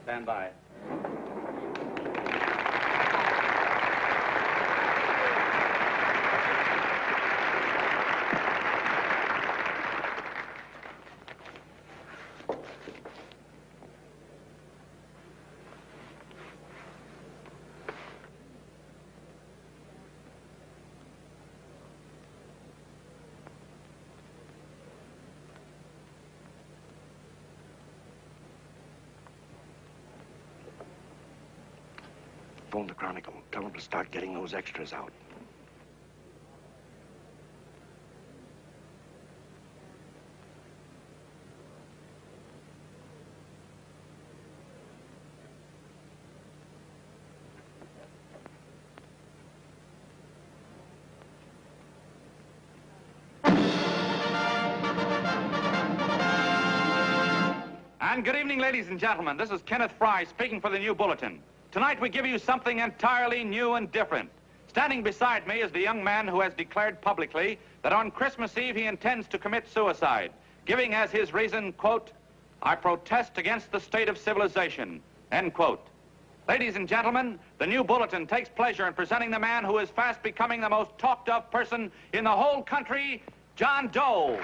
Stand by. Phone the Chronicle. Tell them to start getting those extras out. And good evening, ladies and gentlemen. This is Kenneth Fry speaking for the New Bulletin. Tonight we give you something entirely new and different. Standing beside me is the young man who has declared publicly that on Christmas Eve he intends to commit suicide, giving as his reason, quote, "I protest against the state of civilization," end quote. Ladies and gentlemen, the New Bulletin takes pleasure in presenting the man who is fast becoming the most talked of person in the whole country, John Doe.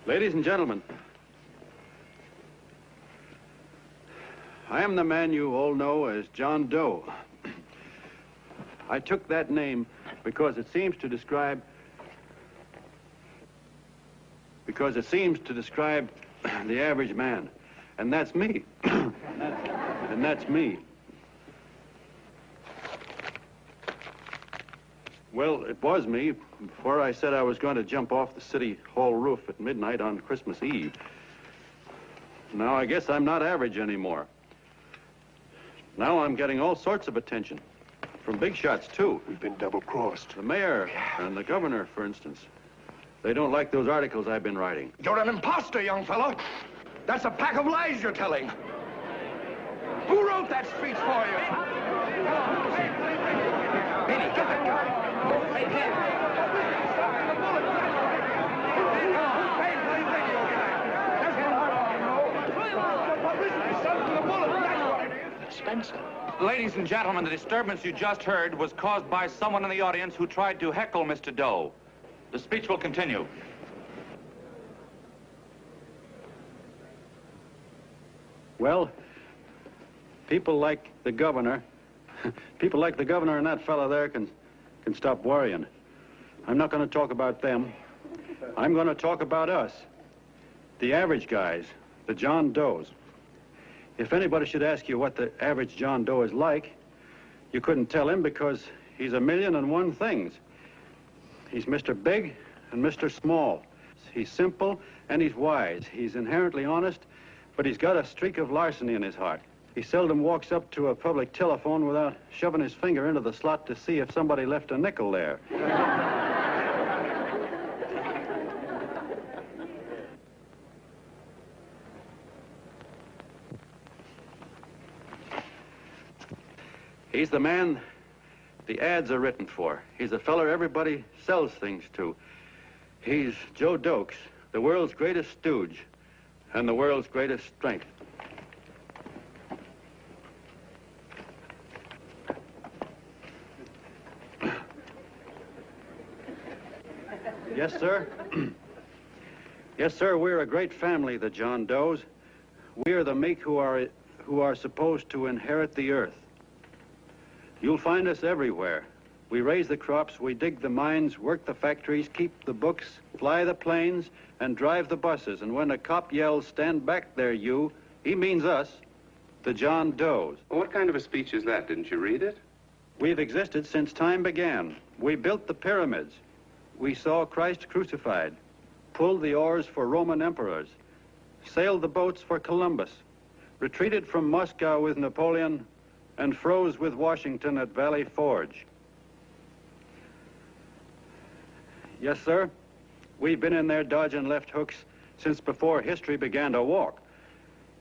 Ladies and gentlemen, I am the man you all know as John Doe. I took that name because it seems to describe the average man. And that's me. and that's me. Well, it was me before I said I was going to jump off the city hall roof at midnight on Christmas Eve. Now I guess I'm not average anymore. Now I'm getting all sorts of attention. From big shots, too. We've been double-crossed. The mayor and the governor, for instance. They don't like those articles I've been writing. You're an imposter, young fellow. That's a pack of lies you're telling. Who wrote that speech for you? Benny, get that guy. Hey, Ken. Spencer. Ladies and gentlemen, the disturbance you just heard was caused by someone in the audience who tried to heckle Mr. Doe. The speech will continue. Well, people like the governor and that fellow there can stop worrying. I'm not going to talk about them. I'm going to talk about us, the average guys, the John Does. If anybody should ask you what the average John Doe is like, you couldn't tell him because he's a million and one things. He's Mr. Big and Mr. Small. He's simple and he's wise. He's inherently honest, but he's got a streak of larceny in his heart. He seldom walks up to a public telephone without shoving his finger into the slot to see if somebody left a nickel there. He's the man the ads are written for. He's the feller everybody sells things to. He's Joe Dokes, the world's greatest stooge and the world's greatest strength. Yes, sir. Yes, sir, we're a great family, the John Does. We are the meek who are supposed to inherit the earth. You'll find us everywhere. We raise the crops, we dig the mines, work the factories, keep the books, fly the planes, and drive the buses. And when a cop yells, "Stand back there, you," he means us, the John Does. Well, what kind of a speech is that? Didn't you read it? We've existed since time began. We built the pyramids. We saw Christ crucified, pulled the oars for Roman emperors, sailed the boats for Columbus, retreated from Moscow with Napoleon, and froze with Washington at Valley Forge. Yes, sir. We've been in there dodging left hooks since before history began to walk.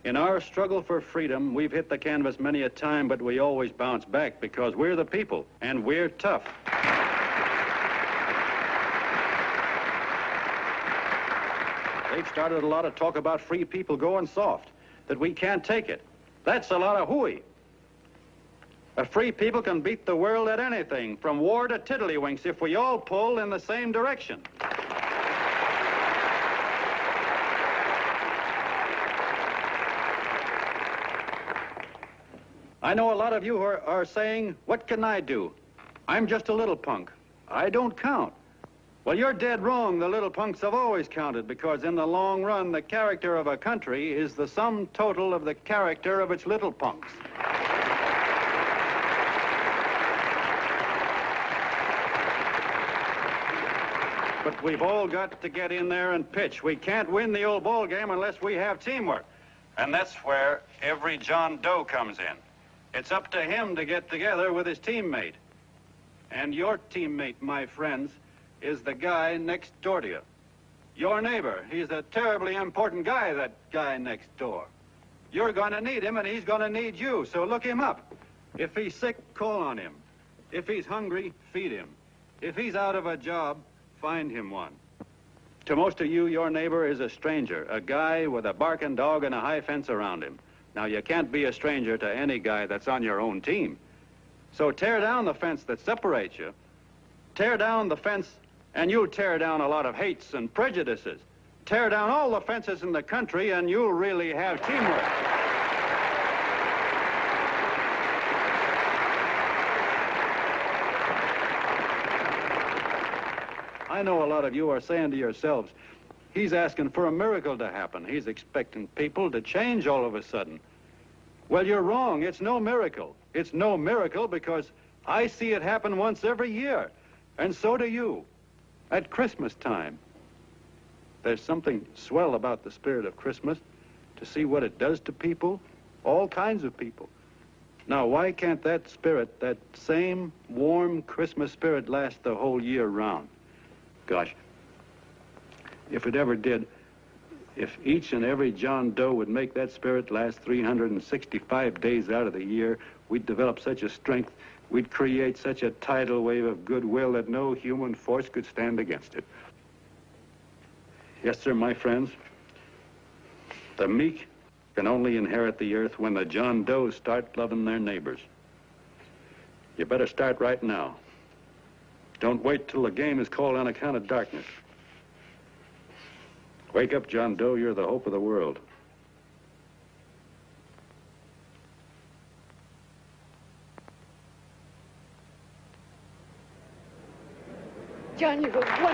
In our struggle for freedom, we've hit the canvas many a time, but we always bounce back because we're the people, and we're tough. They've started a lot of talk about free people going soft, that we can't take it. That's a lot of hooey. A free people can beat the world at anything, from war to tiddlywinks, if we all pull in the same direction. I know a lot of you are saying, what can I do? I'm just a little punk. I don't count. Well, you're dead wrong. The little punks have always counted, because in the long run, the character of a country is the sum total of the character of its little punks. But we've all got to get in there and pitch. We can't win the old ball game unless we have teamwork. And that's where every John Doe comes in. It's up to him to get together with his teammate. And your teammate, my friends, is the guy next door to you. Your neighbor. He's a terribly important guy, that guy next door. You're going to need him, and he's going to need you, so look him up. If he's sick, call on him. If he's hungry, feed him. If he's out of a job, find him one. To most of you, your neighbor is a stranger, a guy with a barking dog and a high fence around him. Now, you can't be a stranger to any guy that's on your own team. So tear down the fence that separates you. Tear down the fence, and you'll tear down a lot of hates and prejudices. Tear down all the fences in the country, and you'll really have teamwork. I know a lot of you are saying to yourselves, he's asking for a miracle to happen. He's expecting people to change all of a sudden. Well, you're wrong. It's no miracle. It's no miracle because I see it happen once every year, and so do you. At Christmas time, there's something swell about the spirit of Christmas, to see what it does to people, all kinds of people. Now, why can't that spirit, that same warm Christmas spirit, last the whole year round? Gosh, if it ever did, if each and every John Doe would make that spirit last 365 days out of the year, we'd develop such a strength, we'd create such a tidal wave of goodwill that no human force could stand against it. Yes, sir, my friends, the meek can only inherit the earth when the John Does start loving their neighbors. You better start right now. Don't wait till the game is called on account of darkness. Wake up, John Doe. You're the hope of the world. John, you were wonderful.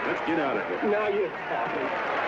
Let's get out of here. Now you're talking.